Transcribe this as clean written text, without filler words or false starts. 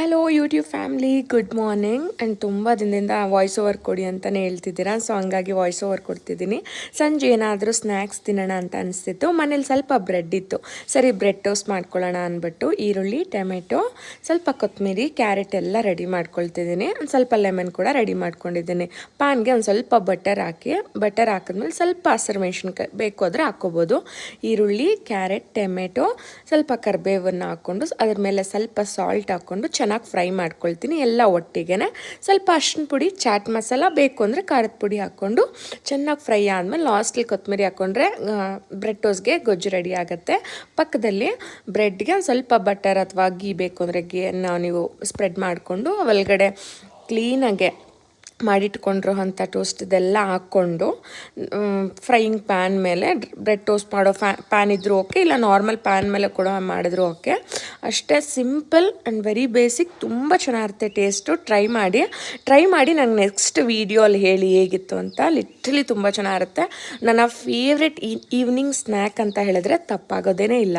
Hello YouTube family, good morning. And ತುಂಬ ದಿನದಿಂದ voice over ಕೊಡಿ ಅಂತಲೇ ಹೇಳ್ತಿದ್ದೀರಾ, ಸೊ ಹಂಗಾಗಿ ವಾಯ್ಸ್ ಓವರ್ ಕೊಡ್ತಿದ್ದೀನಿ. ಸಂಜೆ ಏನಾದರೂ ಸ್ನ್ಯಾಕ್ಸ್ ತಿನ್ನೋಣ ಅಂತ ಅನಿಸ್ತಿತ್ತು. ಮನೇಲಿ ಸ್ವಲ್ಪ ಬ್ರೆಡ್ ಇತ್ತು, ಸರಿ ಬ್ರೆಡ್ ಟೋಸ್ಟ್ ಮಾಡ್ಕೊಳ್ಳೋಣ ಅಂದ್ಬಿಟ್ಟು ಈರುಳ್ಳಿ, ಟೊಮೆಟೊ, ಸ್ವಲ್ಪ ಕೊತ್ತಂಬರಿ, ಕ್ಯಾರೆಟ್ ಎಲ್ಲ ರೆಡಿ ಮಾಡ್ಕೊಳ್ತಿದ್ದೀನಿ. ಒಂದು ಸ್ವಲ್ಪ ಲೆಮನ್ ಕೂಡ ರೆಡಿ ಮಾಡ್ಕೊಂಡಿದ್ದೀನಿ. ಪ್ಯಾನ್ಗೆ ಒಂದು ಸ್ವಲ್ಪ ಬಟರ್ ಹಾಕಿದ್ಮೇಲೆ ಸ್ವಲ್ಪ ಹಸಿರು ಮೆಣಸಿನ್ಕಾಯಿ ಬೇಕು ಆದರೆ ಹಾಕ್ಕೋಬೋದು. ಈರುಳ್ಳಿ, ಕ್ಯಾರೆಟ್, ಟೊಮೆಟೊ, ಸ್ವಲ್ಪ ಕರಿಬೇವನ್ನು ಹಾಕ್ಕೊಂಡು ಅದ್ರ ಮೇಲೆ ಸ್ವಲ್ಪ ಸಾಲ್ಟ್ ಹಾಕ್ಕೊಂಡು ಚೆನ್ನಾಗಿ ಫ್ರೈ ಮಾಡ್ಕೊಳ್ತೀನಿ. ಎಲ್ಲ ಒಟ್ಟಿಗೆ ಸ್ವಲ್ಪ ಅರಿಶಿನ ಪುಡಿ, ಚಾಟ್ ಮಸಾಲ, ಬೇಕು ಅಂದರೆ ಖಾರದ ಪುಡಿ ಹಾಕ್ಕೊಂಡು ಚೆನ್ನಾಗಿ ಫ್ರೈ ಆದಮೇಲೆ ಲಾಸ್ಟಲ್ಲಿ ಕೊತ್ತಂಬರಿ ಹಾಕ್ಕೊಂಡ್ರೆ ಬ್ರೆಡ್ ಟೋಸ್ಟ್ಗೆ ಗೊಜ್ಜು ರೆಡಿ ಆಗುತ್ತೆ. ಪಕ್ಕದಲ್ಲಿ ಬ್ರೆಡ್ಗೆ ಒಂದು ಸ್ವಲ್ಪ ಬಟರ್ ಅಥವಾ ಗೀ ಬೇಕು ಅಂದರೆ ಗೀಯನ್ನು ನೀವು ಸ್ಪ್ರೆಡ್ ಮಾಡಿಕೊಂಡು ಒಳಗಡೆ ಕ್ಲೀನಾಗೆ ಮಾಡಿಟ್ಕೊಂಡಿರೋ ಅಂಥ ಟೋಸ್ಟ್ ಇದೆಲ್ಲ ಹಾಕ್ಕೊಂಡು ಫ್ರೈಯಿಂಗ್ ಪ್ಯಾನ್ ಮೇಲೆ ಬ್ರೆಡ್ ಟೋಸ್ಟ್ ಮಾಡೋ ಪ್ಯಾನ್ ಇದ್ದರೂ ಓಕೆ, ಇಲ್ಲ ನಾರ್ಮಲ್ ಪ್ಯಾನ್ ಮೇಲೆ ಕೂಡ ಮಾಡಿದ್ರು ಓಕೆ. ಅಷ್ಟೇ ಸಿಂಪಲ್ ಆ್ಯಂಡ್ ವೆರಿ ಬೇಸಿಕ್, ತುಂಬ ಚೆನ್ನಾಗಿರುತ್ತೆ ಟೇಸ್ಟು. ಟ್ರೈ ಮಾಡಿ ನಂಗೆ ನೆಕ್ಸ್ಟ್ ವೀಡಿಯೋಲ್ಲಿ ಹೇಳಿ ಹೇಗಿತ್ತು ಅಂತ. ಲಿಟ್ರಲಿ ತುಂಬ ಚೆನ್ನಾಗಿರುತ್ತೆ. ನನ್ನ ಫೇವ್ರೆಟ್ ಈವ್ನಿಂಗ್ ಸ್ನ್ಯಾಕ್ ಅಂತ ಹೇಳಿದ್ರೆ ತಪ್ಪಾಗೋದೇ ಇಲ್ಲ.